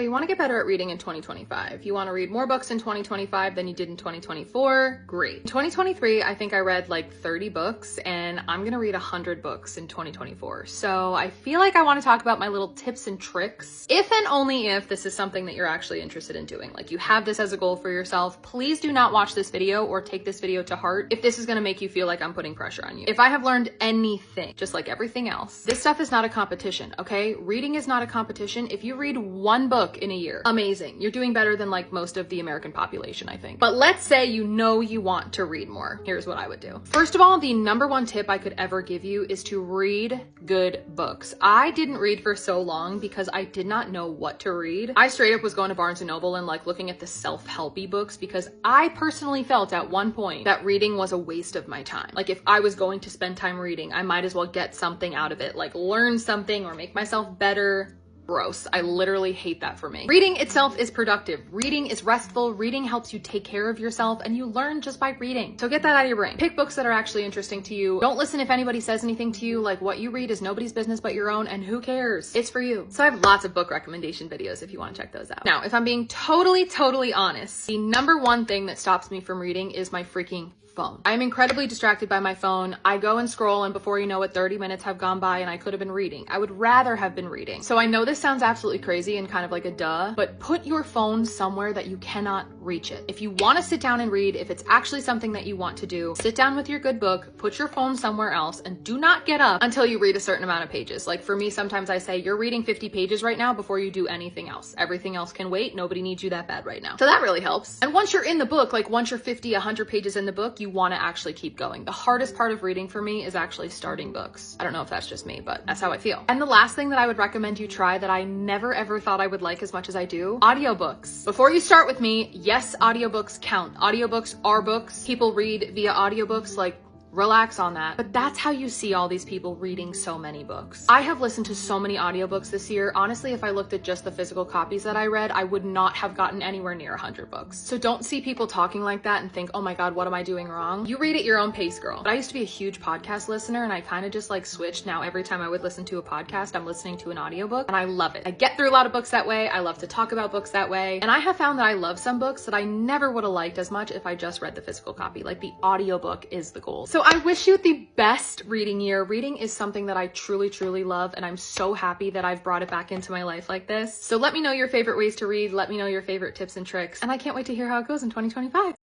So you want to get better at reading in 2025. You want to read more books in 2025 than you did in 2024. Great. In 2023, I think I read like 30 books and I'm going to read 100 books in 2024. So I feel like I want to talk about my little tips and tricks. If and only if this is something that you're actually interested in doing, like you have this as a goal for yourself, please do not watch this video or take this video to heart if this is going to make you feel like I'm putting pressure on you. If I have learned anything, just like everything else, this stuff is not a competition, okay? Reading is not a competition. If you read one book in a year, amazing. You're doing better than like most of the American population, I think. But let's say you know you want to read more. Here's what I would do. First of all, the number one tip I could ever give you is to read good books. I didn't read for so long because I did not know what to read. I straight up was going to Barnes & Noble and like looking at the self-helpy books because I personally felt at one point that reading was a waste of my time. Like if I was going to spend time reading, I might as well get something out of it, like learn something or make myself better. Gross. I literally hate that for me. Reading itself is productive. Reading is restful. Reading helps you take care of yourself and you learn just by reading. So get that out of your brain. Pick books that are actually interesting to you. Don't listen if anybody says anything to you. Like what you read is nobody's business but your own and who cares? It's for you. So I have lots of book recommendation videos if you want to check those out. Now, if I'm being totally honest, the number one thing that stops me from reading is my freaking phone. I'm incredibly distracted by my phone. I go and scroll and before you know it, 30 minutes have gone by and I could have been reading. I would rather have been reading. So I know this sounds absolutely crazy and kind of like a duh, but put your phone somewhere that you cannot reach it. If you want to sit down and read, if it's actually something that you want to do, sit down with your good book, put your phone somewhere else and do not get up until you read a certain amount of pages. Like for me, sometimes I say you're reading 50 pages right now before you do anything else. Everything else can wait. Nobody needs you that bad right now. So that really helps. And once you're in the book, like once you're 50, 100 pages in the book, you want to actually keep going. The hardest part of reading for me is actually starting books. I don't know if that's just me, but that's how I feel. And the last thing that I would recommend you try that I never ever thought I would like as much as I do, audiobooks. Before you start with me, yes, audiobooks count. Audiobooks are books. People read via audiobooks, like relax on that. But that's how you see all these people reading so many books. I have listened to so many audiobooks this year. Honestly, if I looked at just the physical copies that I read, I would not have gotten anywhere near 100 books. So don't see people talking like that and think, oh my God, what am I doing wrong? You read at your own pace, girl. But I used to be a huge podcast listener and I kind of just like switched. Now every time I would listen to a podcast, I'm listening to an audiobook and I love it. I get through a lot of books that way. I love to talk about books that way. And I have found that I love some books that I never would have liked as much if I just read the physical copy. Like the audiobook is the goal. So I wish you the best reading year. Reading is something that I truly love and I'm so happy that I've brought it back into my life like this. So let me know your favorite ways to read. Let me know your favorite tips and tricks and I can't wait to hear how it goes in 2025.